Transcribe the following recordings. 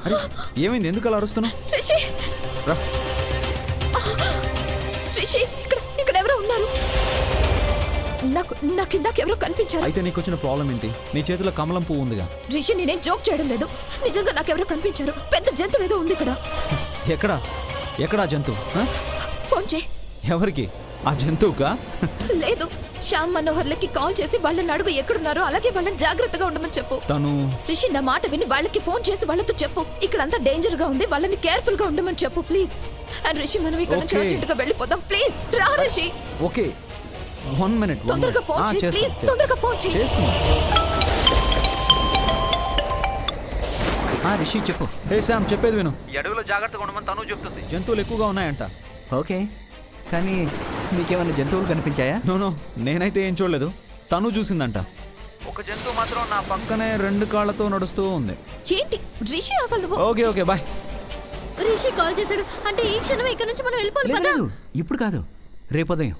అరే ఏమైంది, ఎందుకు అలా అరుస్తున్నావు? రిషి రా. రిషి ఇక్కడ ఎవరో ఉన్నారు. నాకు ఇందాక ఎవరో కనిపించారు. అయితే నీకు వచ్చిన ప్రాబ్లం ఏంటి? నీ చేతిలో కమలం పువ్వు ఉందిగా. రిషి నేనేం జోక్ చేయడం లేదు, నిజంగా నాకెవరో కనిపించారు. పెద్ద జంతువు ఏదో ఉంది ఇక్కడ. ఎక్కడా జంతువు? ఫోన్ చేయి. ఎవరికి? ఆ జంతువుకా? లేదు, శ్యామ్ మనోహర్లకి కాల్ చేసి వాళ్ళని అడుగు ఎక్కడున్నారో, అలాగే వాళ్ళని జాగ్రత్తగా ఉండమని చెప్పు. తను రిషి నా మాట విని వాళ్ళకి ఫోన్ చేసి వాళ్ళతో చెప్పు ఇక్కడంతా డేంజర్ గా ఉంది, వాళ్ళని కేర్ఫుల్ గా ఉండమని చెప్పు ప్లీజ్. అండ్ రిషి మనం ఇక్కడ నుంచి అర్జెంటుగా వెళ్ళిపోదాం ప్లీజ్. రా రిషి. Okay, 1 minute. తొందరగా ఫోన్ చేయి ప్లీజ్, తొందరగా ఫోన్ చేయి. రిషి చెప్పు. హే శ్యామ్, చెప్పేది విను. ఈ అడవిలో జాగ్రత్తగా ఉండమని తను చెప్తుంది. జంతువులు ఎక్కువగా ఉన్నాయంట. ఓకే, కానీ మీకేమైనా జంతువులు కనిపించాయా? నో, నేనైతే ఏం చూడలేదు. తను చూసిందంట. ఒక జంతువు మాత్రం నా పక్కనే 2 కాళ్ళతో నడుస్తూ ఉంది. ఏంటి రిషి అసలు నువ్వు? Okay bye. రిషి కాల్ చేశాడు అంటే ఈ క్షణం ఇక్కడ నుంచి మనం వెళ్ళిపోవాలి కదా? ఇప్పుడు కాదు, రేపు ఉదయం.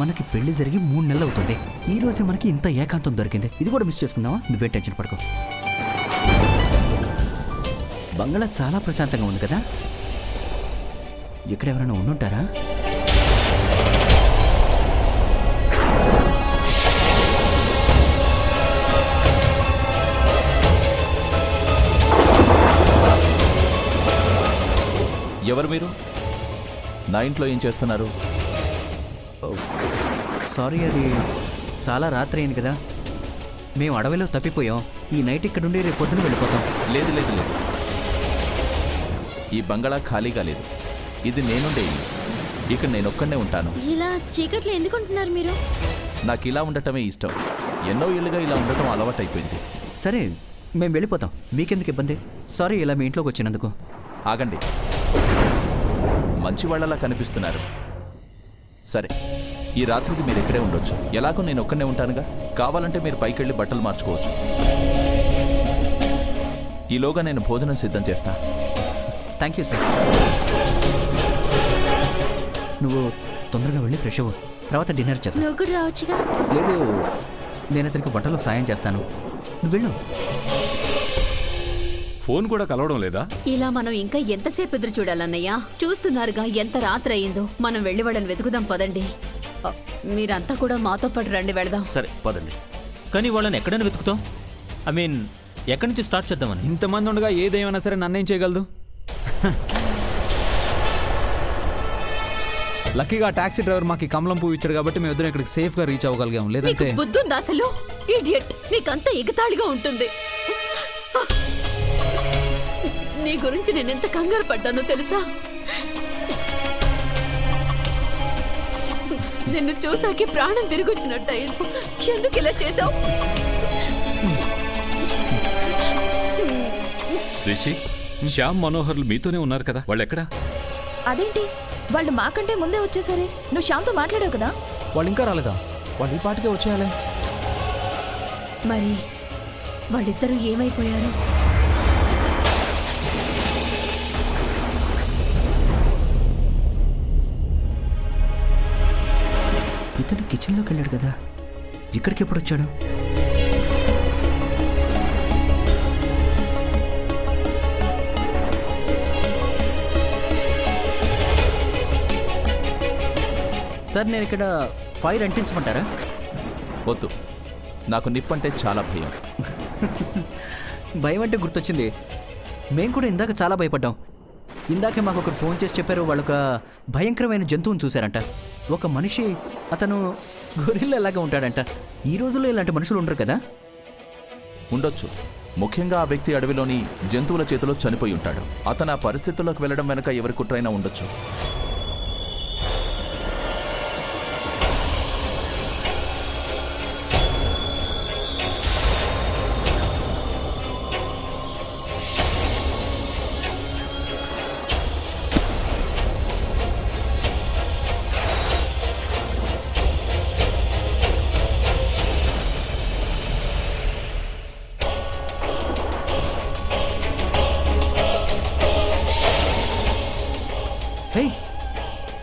మనకి పెళ్లి జరిగి 3 నెలలు అవుతుంది. ఈ రోజు మనకి ఇంత ఏకాంతం దొరికింది. ఇది కూడా మిస్ చేసుకుందామా? నువ్వే టెన్షన్ పడుకో. బంగ్లా చాలా ప్రశాంతంగా ఉంది కదా. ఇక్కడ ఎవరైనా ఉండుంటారా? ఎవరు మీరు? నా ఇంట్లో ఏం చేస్తున్నారు? సారీ, అది చాలా రాత్రి అయింది కదా. మేము అడవిలో తప్పిపోయాం. ఈ నైట్ ఇక్కడ ఉండి రేపు పొద్దున వెళ్ళిపోతాం. లేదు, ఈ బంగళా ఖాళీగా లేదు. ఇది నేనుండే ఇల్లు. ఇక్కడ నేనొక్కడే ఉంటాను. ఇలా చీకట్లో ఎందుకు ఉంటున్నారు మీరు? నాకు ఇలా ఉండటమే ఇష్టం. ఎన్నో ఏళ్ళుగా ఇలా ఉండటం అలవాటైపోయింది. సరే, మేము వెళ్ళిపోతాం. మీకెందుకు ఇబ్బంది? సారీ ఇలా మీ ఇంట్లోకి వచ్చినందుకు. ఆగండి, మంచి వాళ్ళలా కనిపిస్తున్నారు. సరే, ఈ రాత్రికి మీరు ఇక్కడే ఉండొచ్చు. ఎలాగో నేను ఒక్కనే ఉంటానుగా. కావాలంటే మీరు పైకెళ్ళి బట్టలు మార్చుకోవచ్చు. ఈలోగా నేను భోజనం సిద్ధం చేస్తా. Thank you sir. నువ్వు తొందరగా వెళ్ళి ఫ్రెష్ అవ్వు, తర్వాత డిన్నర్ చేద్దాం. నువ్వు కూడా రావచ్చుగా. లేదు, నేను అతనికి వంటలో సాయం చేస్తాను. నువ్వు వెళ్ళు. ఫోన్ కూడా కలవడం లేదా? ఇలా మనం ఇంకా ఎంతసేపు ఎదురు చూడాలన్నయ్యా? చూస్తున్నారుగా ఎంత రాత్రి అయిందో. మనం వెళ్ళి వాళ్ళని వెతుకుదాం పదండి. మీరంతా కూడా మాతో పాటు రండి, వెళదాం. సరే పదండి. కానీ వాళ్ళని ఎక్కడైనా వెతుకుతాం? ఎక్కడి నుంచి స్టార్ట్ చేద్దామని. ఇంతమంది ఉండగా ఏదేమైనా సరే నన్నేం చేయగలదు? లక్కీగా టాక్సీ డ్రైవర్ మాకు కమలం పువ్వు ఇచ్చాడు కాబట్టి మేము ఇద్దరం ఇక్కడికి సేఫ్ గా రీచ్ అవ్వగలిగాం. లేదంటే బుద్ధుందా అసలు? ఇడియట్, నీకంతా ఎగతాళిగా ఉంటుంది. నీ గురించి నేనెంత కంగారు పడ్డానో తెలుసా? నిన్ను చూసాకే ప్రాణం తిరిగొచ్చినట్టు అయ్యింది. ఎందుకు ఇలా చేసావు? రిషి, శ్యామ్ మనోహర్లు మీతోనే ఉన్నారు కదా, వాళ్ళు ఎక్కడా? అదేంటి, వాళ్ళు మాకంటే ముందే వచ్చేసరే. నువ్వు శ్యామ్తో మాట్లాడావు కదా? వాళ్ళు ఇంకా రాలేదా? వాళ్ళు ఈ పాటికే వచ్చేయాలి. మరి వాళ్ళిద్దరూ ఏమైపోయారు? ఇతను కిచెన్లోకి వెళ్ళాడు కదా, ఇక్కడికి ఎప్పుడు వచ్చాడు? సార్, నేను ఇక్కడ ఫైర్ అంటించమంటారా? వద్దు, నాకు నిప్పంటే చాలా భయం. భయం అంటే గుర్తొచ్చింది. మేము కూడా ఇందాక చాలా భయపడ్డాం. ఇందాకే మాకు ఒకరు ఫోన్ చేసి చెప్పారు, వాళ్ళొక భయంకరమైన జంతువుని చూశారంట. ఒక మనిషి, అతను గొరిల్లాగా ఉంటాడంట. ఈ రోజుల్లో ఇలాంటి మనుషులు ఉండరు కదా. ఉండొచ్చు. ముఖ్యంగా ఆ వ్యక్తి అడవిలోని జంతువుల చేతిలో చనిపోయి ఉంటాడు. అతను ఆ పరిస్థితుల్లోకి వెళ్ళడం వెనక ఎవరి కుట్రైనా ఉండొచ్చు. హే,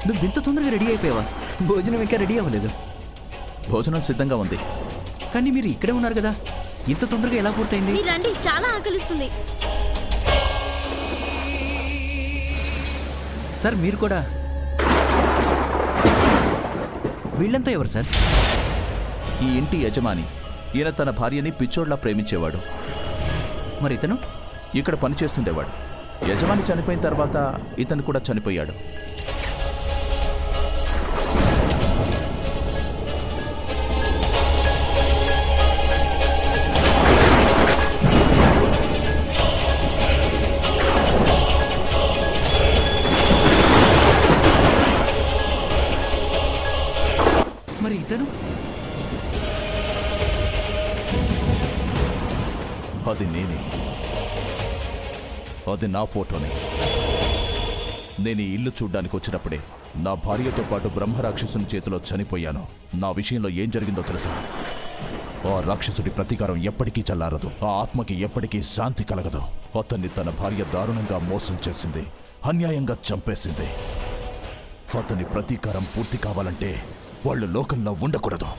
నువ్వు ఇంత తొందరగా రెడీ అయిపోయావా? భోజనం ఇంకా రెడీ అవ్వలేదు. భోజనం సిద్ధంగా ఉంది. కానీ మీరు ఇక్కడే ఉన్నారు కదా, ఇంత తొందరగా ఎలా పూర్తయింది? మీరు రండి, చాలా ఆకలిస్తుంది. సార్ మీరు కూడా. వీళ్ళంతా ఎవరు సార్? ఈ ఇంటి యజమాని. ఈయన తన భార్యని పిచ్చోడ్లా ప్రేమించేవాడు. మరి ఇతను? ఇక్కడ పనిచేస్తుండేవాడు. యజమాని చనిపోయిన తర్వాత ఇతను కూడా చనిపోయాడు. మరి ఇతను? అది నేనే. అది నా ఫోటోనే. నేను ఈ ఇల్లు చూడ్డానికి వచ్చినప్పుడే నా భార్యతో పాటు బ్రహ్మరాక్షసుని చేతిలో చనిపోయాను. నా విషయంలో ఏం జరిగిందో తెలుసా? ఆ రాక్షసుడి ప్రతీకారం ఎప్పటికీ చల్లారదు. ఆ ఆత్మకి ఎప్పటికీ శాంతి కలగదు. అతన్ని తన భార్య దారుణంగా మోసం చేసింది, అన్యాయంగా చంపేసింది. అతని ప్రతీకారం పూర్తి కావాలంటే వాళ్ళు లోకంలో ఉండకూడదు.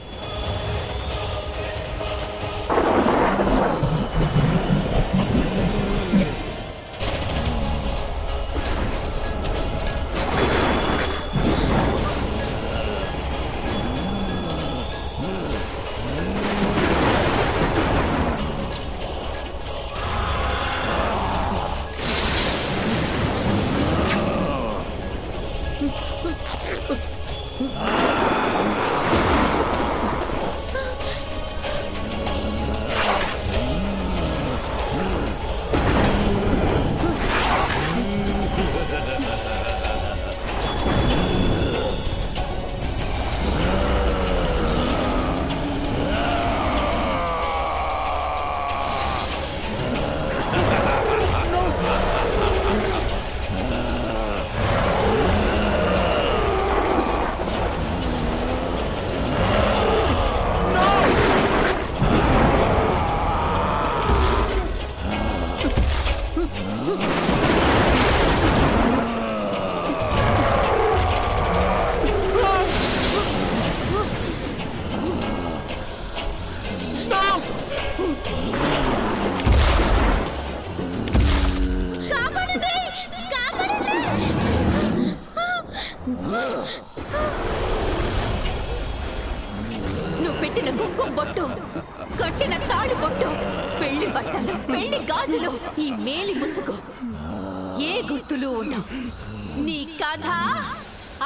నువ్వు పెట్టిన కుంకుమ బొట్టు, కట్టిన తాళి బొట్టు, పెళ్లి బట్టలు, పెళ్లి గాజులు, ఈ మేలి ముసుగు, ఏ గుర్తులు ఉండవు. నీ కథ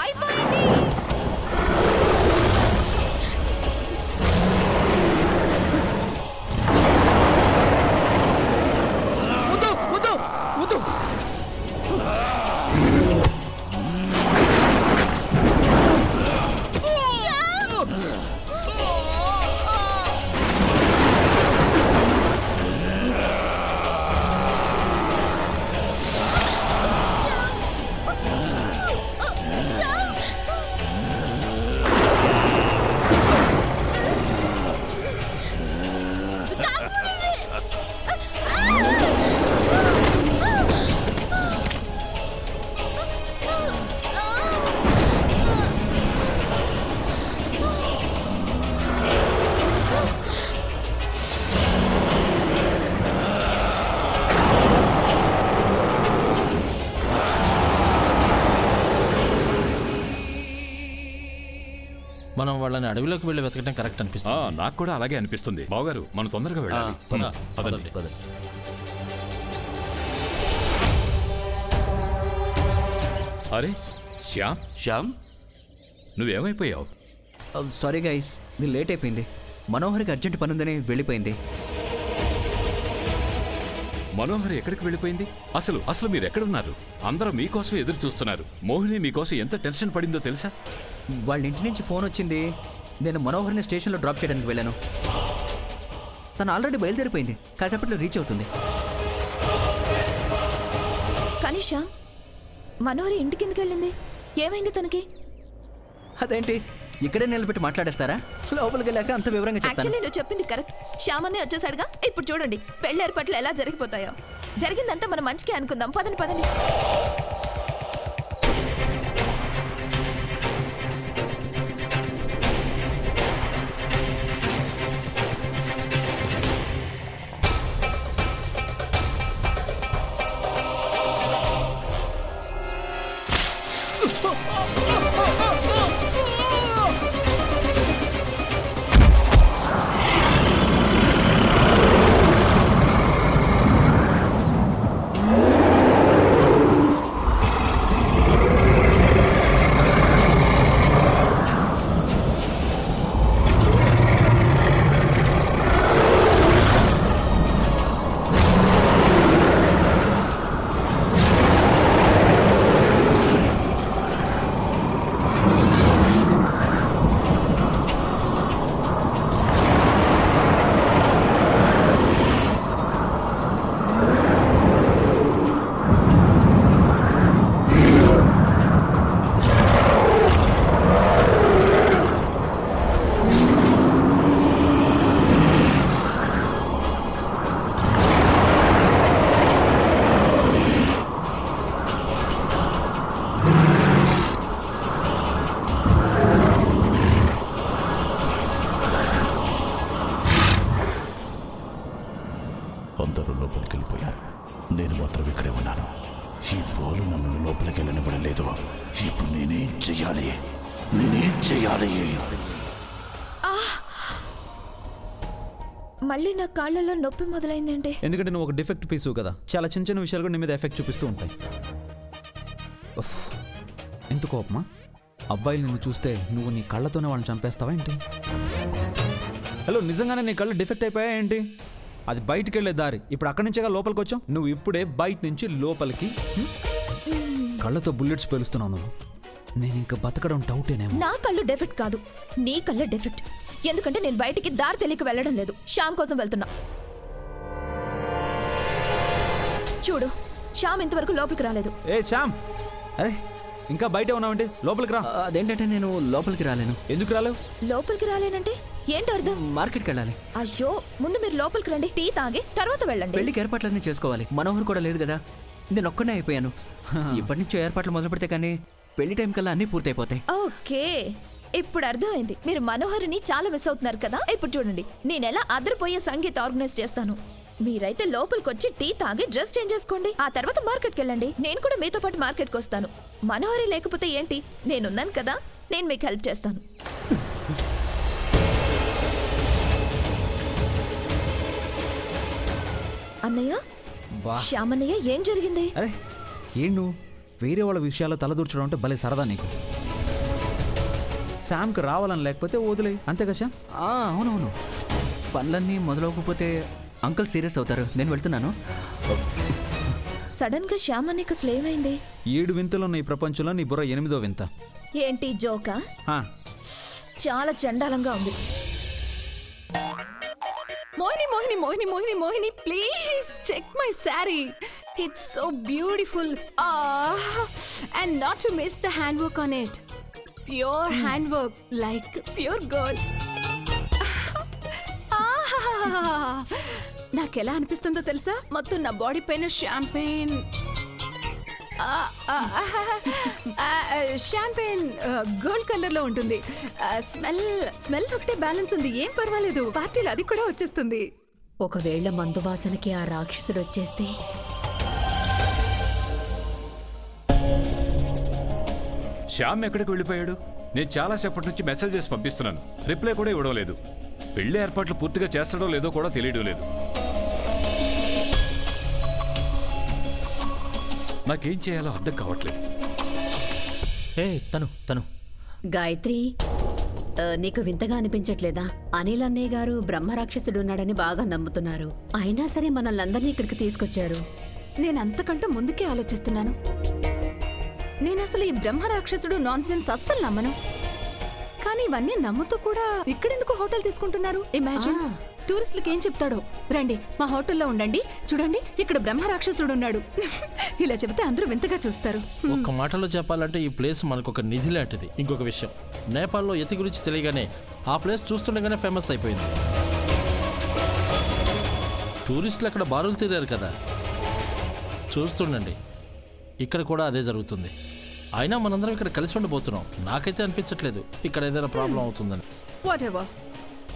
అయిపోయింది. మనం వాళ్ళని అడవిలోకి వెళ్ళి వెతకడం కరెక్ట్ అనిపిస్తుంది. నాకు కూడా అలాగే అనిపిస్తుంది. బావగారు మనం తొందరగా వెళ్ళాలి. పదండి. అరే శ్యామ్, శ్యామ్, నువ్వేమైపోయావు? సారీ గైస్, ఇది లేట్ అయిపోయింది. మనోహర్కి అర్జెంట్ పని ఉందని వెళ్ళిపోయింది. మనోహర్ ఎక్కడికి వెళ్ళిపోయింది? అసలు అసలు మీరు ఎక్కడున్నారు? అందరూ మీకోసం ఎదురు చూస్తున్నారు. మోహిని మీకోసం ఎంత టెన్షన్ పడిందో తెలుసా? వాళ్ళ ఇంటి నుంచి ఫోన్ వచ్చింది. నేను మనోహర్ని స్టేషన్లో డ్రాప్ చేయడానికి వెళ్ళాను. తను ఆల్రెడీ బయలుదేరిపోయింది. కాసేపట్లో రీచ్ అవుతుంది. కనిషా, మనోహరి ఇంటికి ఎందుకు వెళ్ళింది? ఏమైంది తనకి? అదేంటి ఇక్కడే నిలబెట్టి మాట్లాడేస్తారా? లోపలికి వెళ్ళాక అంత వివరంగా చెప్తాను. యాక్చువల్లీ నువ్వు చెప్పింది కరెక్ట్. శ్యామనే వచ్చేసాడుగా. ఇప్పుడు చూడండి పెళ్లి ఏర్పాట్లు ఎలా జరిగిపోతాయో. జరిగిందంతా మనం మంచిగా అనుకుందాం. పదండి పదండి. నేను మాత్రం ఇక్కడే ఉన్నాను. ఈ బాలు నన్ను లోపలికి వెళ్ళనివ్వడం లేదు. ఇప్పుడు నేనేం చెయ్యాలి? మళ్ళీ నా కాళ్ళలో నొప్పి మొదలైందంటే ఎందుకంటే నువ్వు ఒక డిఫెక్ట్ పీసు కదా, చాలా చిన్న చిన్న విషయాలు కూడా నీ మీద ఎఫెక్ట్ చూపిస్తూ ఉంటాయి. ఉఫ్, ఎంత కోపమా? అబ్బాయిలు నిన్ను చూస్తే నువ్వు నీ కళ్ళతోనే వాళ్ళని చంపేస్తావా ఏంటి? హలో, నిజంగానే నీ కళ్ళు డిఫెక్ట్ అయిపోయా ఏంటి? అది బయటికి వెళ్ళే దారి. ఇప్పుడు అక్కడి నుంచేగా లోపలికి వచ్చావు. నువ్వు ఇప్పుడే బయట నుంచి లోపలికి కళ్ళతో బుల్లెట్స్ పేలుస్తున్నావు నువ్వు. నేను ఇంకా బతకడం డౌటేనేమో. నా కళ్ళు డెఫెక్ట్ కాదు, నీ కళ్ళే డెఫెక్ట్. ఎందుకంటే నేను బయటికి దారి తెలియక వెళ్ళడం లేదు, శ్యామ్ కోసం వెళ్తున్నా. చూడు, శ్యామ్ ఇంతవరకు లోపలికి రాలేదు. ఏ శ్యామ్, అరే ఇంకా బయటే ఉన్నావంటే లోపలికి రా. అదేంటంటే నేను లోపలికి రాలేను. ఎందుకు రాలేవు? లోపలికి రాలేనంటే ఏంటి అర్థం? మార్కెట్కి వెళ్ళాలి. అయ్యో, ముందు మీరు లోపలికి రండి, టీ తాగి తర్వాత వెళ్ళండి. పెళ్లికి ఏర్పాట్లన్నీ చేసుకోవాలి. మనోహర్ కూడా లేదు కదా, నేను ఒక్కనే అయిపోయాను. ఇప్పటి నుంచో ఏర్పాట్లు మొదలు పెడితే కానీ పెళ్లి టైం కల్లా అన్నీ పూర్తయిపోతాయి. ఓకే, ఇప్పుడు అర్థమైంది. మీరు మనోహర్ని చాలా మిస్ అవుతున్నారు కదా. ఇప్పుడు చూడండి, నేను ఎలా అదరిపోయే సంగీత ఆర్గనైజ్ చేస్తాను. మీరైతే లోపలికి వచ్చి టీ తాగి డ్రెస్ చేంజ్ చేసుకోండి. ఆ తర్వాత మార్కెట్కి వెళ్ళండి. నేను కూడా మీతో పాటు మార్కెట్కి వస్తాను. మనోహరి లేకపోతే ఏంటి, నేనున్నాను కదా, నేను మీకు హెల్ప్ చేస్తాను. అన్నయ్య, బా, శ్యామన్నయ్య, ఏం జరిగింది? అరే ఏం నువ్వు వేరే వాళ్ళ విషయాల్లో తలదూర్చడం అంటే భలే సరదా నీకు. శామ్కి రావాలని లేకపోతే వదిలే, అంతే కదా శ్యామ్? అవునవును, పనులన్నీ మొదలవకపోతే అంకుల్ సీరియస్ అవుతారు. నేను వెళ్తున్నాను. సడన్ గా శ్యామన్నయ్యకి అసలు ఏమైంది? 7 వింతలు ఉన్న ఈ ప్రపంచంలో నీ బుర్ర 8వ వింత. ఏంటి జోకా? ఆ, చాలా చండాలంగా ఉంది. Mohini Mohini Mohini Mohini Mohini please check my sari. It's so beautiful. And not to miss the hand work on it. Pure hand work like pure girl. నాకెలా అనిపిస్తుందో తెలుసా? మొత్తం నా బాడీ పైన షాంపెయిన్ గోల్డ్ కలర్ లో ఉంటుంది. స్మెల్ ఒకటే బ్యాలెన్స్ ఉంది, ఏం పర్వాలేదు. పార్టీలో అది కూడా వచ్చేస్తుంది. ఒకవేళ మందు వాసనకి ఆ రాక్షసుడు వచ్చేస్తే? శ్యామ్ ఎక్కడికి వెళ్ళిపోయాడు? నేను చాలాసేపటి నుంచి మెసేజెస్ పంపిస్తున్నాను, రిప్లై కూడా ఇవ్వడం లేదు. పెళ్లి ఏర్పాట్లు పూర్తిగా చేస్తాడో లేదో కూడా తెలియడం లేదు. నాకేం చేయాలో అర్థం కావట్లేదు. ఏ తను గాయత్రి, నీకు వింతగా అనిపించట్లేదా? అనిల్ అన్నయ్య గారు బ్రహ్మరాక్షసుడు ఉన్నాడని బాగా నమ్ముతున్నారు. అయినా సరే మనల్ని అందరినీ ఇక్కడికి తీసుకొచ్చారు. నేను అంతకంటే ముందుకే ఆలోచిస్తున్నాను. నేను అసలు ఈ బ్రహ్మ రాక్షసుడు నాన్ సెన్స్ అస్సలు నమ్మను. కానీ ఇవన్నీ నమ్ముతూ కూడా ఇక్కడెందుకు హోటల్ తీసుకుంటున్నారు? ఇమాజిన్, టూరిస్టులకి ఏం చెప్తాడో. రండి మా హోటల్లో ఉండండి, చూడండి ఇక్కడ బ్రహ్మ రాక్షసుడు ఉన్నాడు. ఇలా చెబితే అందరూ వింతగా చూస్తారు. ఒక్క మాటలో చెప్పాలంటే ఈ ప్లేస్ మనకు ఒక నిధి లాంటిది. ఇంకొక విషయం, నేపాల్లో యతి గురించి తెలియగానే ఆ ప్లేస్ చూస్తుండగానే ఫేమస్ అయిపోయింది. టూరిస్టులు అక్కడ బారులు తీరారు కదా, చూస్తుండండి ఇక్కడ కూడా అదే జరుగుతుంది. అయినా మనందరం ఇక్కడ కలిసి ఉండబోతున్నాం. నాకైతే అనిపించట్లేదు ఇక్కడ ఏదైనా ప్రాబ్లం అవుతుందని. వాటెవర్.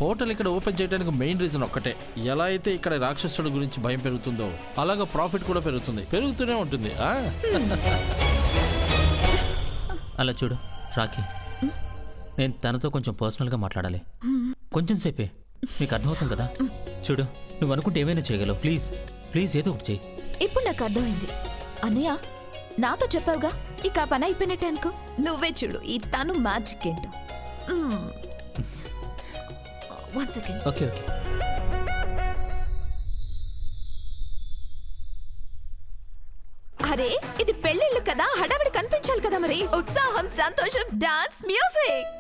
హోటల్ ఇక్కడ ఓపెన్ చేయడానికి మెయిన్ రీజన్ ఒక్కటే. ఎలా అయితే ఇక్కడ రాక్షసుడి గురించి భయం పెరుగుతుందో అలాగా ప్రాఫిట్ కూడా పెరుగుతూనే ఉంటుంది. అలా చూడు రాఖీ, నేను తనతో కొంచెం పర్సనల్గా మాట్లాడాలి. కొంచెం సేపే, మీకు అర్థమవుతుంది కదా. చూడు, నువ్వు అనుకుంటే ఏమైనా చేయగలవు. ప్లీజ్ ప్లీజ్ ఏదో ఒకటి చేయి. ఇప్పుడు నాకు అర్థమైంది. అన్నయ్య, నాతో చెప్పావుగా, ఇక ఆ పని అయిపోయినట్టే అనుకో. నువ్వే చూడు ఈ తను మ్యాజిక్ ఏంటో. 1 సెకండ్. Okay okay. అరే, ఇది పెళ్ళిళ్ళు కదా, హడావిడి కనిపించాలి కదా. మరి ఉత్సాహం, సంతోషం, డాన్స్, మ్యూజిక్.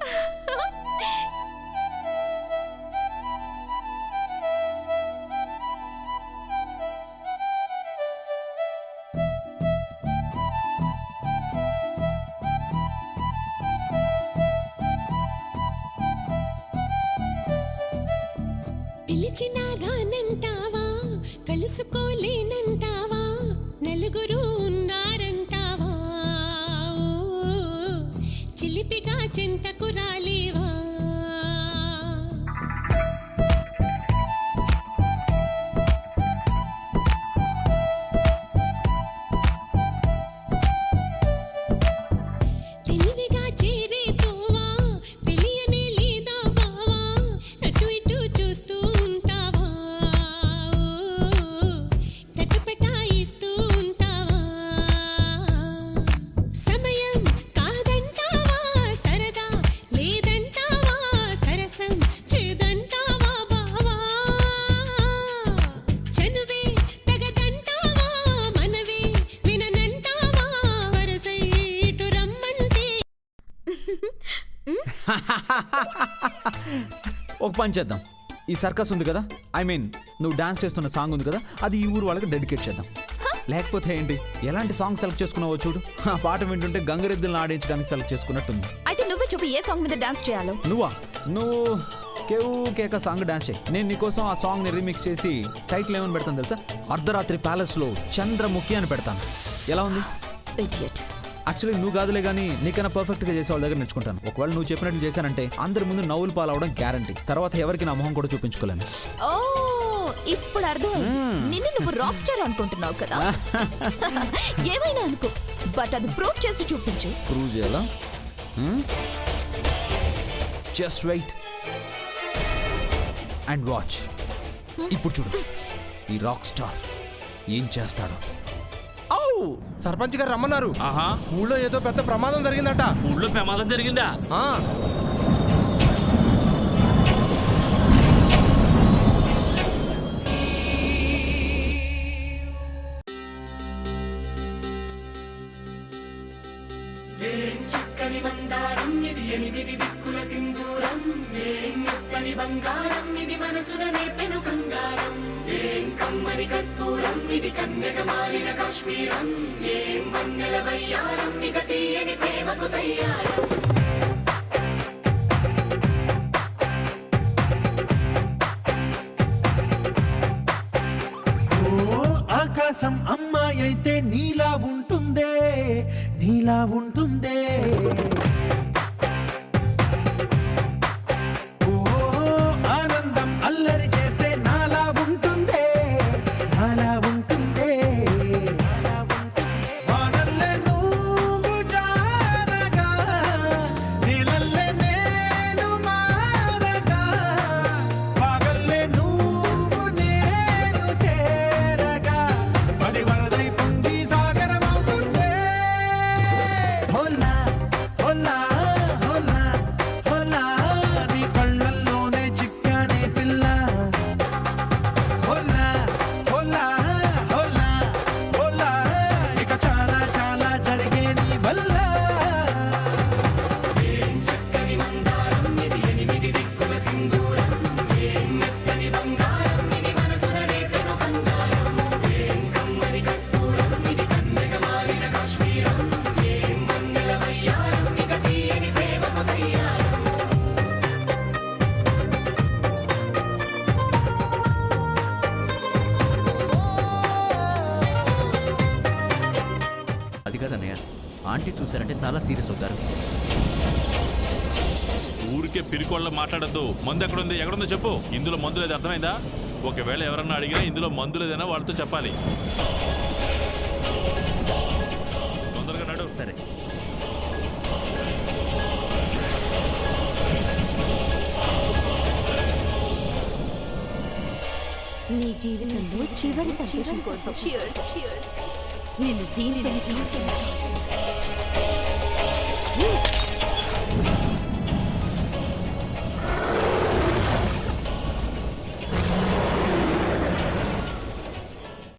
పిలిచినా రానంటావా, కలుసుకోలేనంటావా, నలుగురు ఉన్నారంటావా, చిలిపిగా చెంతకు రాలేవా. ఒక పని చేద్దాం, ఈ సర్కస్ ఉంది కదా, ఐ మీన్ నువ్వు డాన్స్ చేస్తున్న సాంగ్ ఉంది కదా, అది ఈ ఊరు వాళ్ళకి డెడికేట్ చేద్దాం. లేకపోతే ఏంటి, ఎలాంటి సాంగ్ సెలెక్ట్ చేసుకున్నావో చూడు, ఆ పాట వింటుంటే గంగరెద్దులను ఆడించడానికి సెలెక్ట్ చేసుకున్నట్టుంది. అయితే నువ్వే చెప్పు ఏ సాంగ్ మీద డాన్స్ చేయాలో. నువ్వు కేవు కేక సాంగ్ డాన్స్ చేయి. నేను నీకోసం ఆ సాంగ్ని రీమిక్స్ చేసి టైటిల్ ఏమని పెడతాను తెలుసా? అర్ధరాత్రి ప్యాలెస్లో చంద్రముఖి అని పెడతాను. ఎలా ఉంది? ఇడియట్. యాక్చువల్లీ నువ్వు కాదులే కానీ నీకైనా పర్ఫెక్ట్గా చేసే వాళ్ళ దగ్గర నేర్చుకుంటాను. ఒకవేళ నువ్వు చెప్పినట్లు చేశానంటే అందరి ముందు నవ్వులు పాలవడం గ్యారంటీ. తర్వాత ఎవరికి నా మొహం కూడా చూపించుకోలేను. ఓ ఇప్పుడు అర్థమైంది. నిన్ను నువ్వు రాక్ స్టార్ అనుకుంటున్నావు కదా. ఏమైనా అనుకో, బట్ అది ప్రూవ్ చేసి చూపించు. ప్రూవ్ చేయాలా? Just wait and watch. ఇప్పుడు చూడు ఈ రాక్ స్టార్ ఏం చేస్తాడో. సర్పంచ్ గారు రమ్మన్నారు. ఆహా, ఊళ్ళో ఏదో పెద్ద ప్రమాదం జరిగిందట. ఊళ్ళో ప్రమాదం జరిగిందా? ఆ. ఆకాశం అమ్మాయి అయితే నీలా ఉంటుందే, నీలా ఉంటుందే. ఓ ఆనందం అల్లరి చేస్తే నాలా ఉంటుందే, నాలా ఉంటుందే. వానల్లే నువ్వు జారగా, నీలల్లే నేను మారగా, పగల్లే నువ్వు నేను చేరగా, పడి వరదై పొంగి సాగరమవుతుందే. హోలా హోలా హోలా హోలా, నీ కళ్ళల్లోనే చిక్కానే పిల్ల. హోలా హోలా హోలా హోలా, ఇక చాలా చాలా జరిగే నీ వల్ల. అది కాదన్నయ్య, ఆంటీ చూసారంటే చాలా సీరియస్ అవుతారు. ఊరికే పిరికోళ్ళ మాట్లాడద్దు. మందు ఎక్కడుంది, ఎక్కడుందో చెప్పు. ఇందులో మందు లేదు, అర్థమైందా? ఒకవేళ ఎవరన్నా అడిగినా ఇందులో మందు లేదైనా వాళ్ళతో చెప్పాలి. తొందరగా నడు. సరే. నీ జీవితంలో చివరి సంతోషం కోసం నిన్ను దీనితో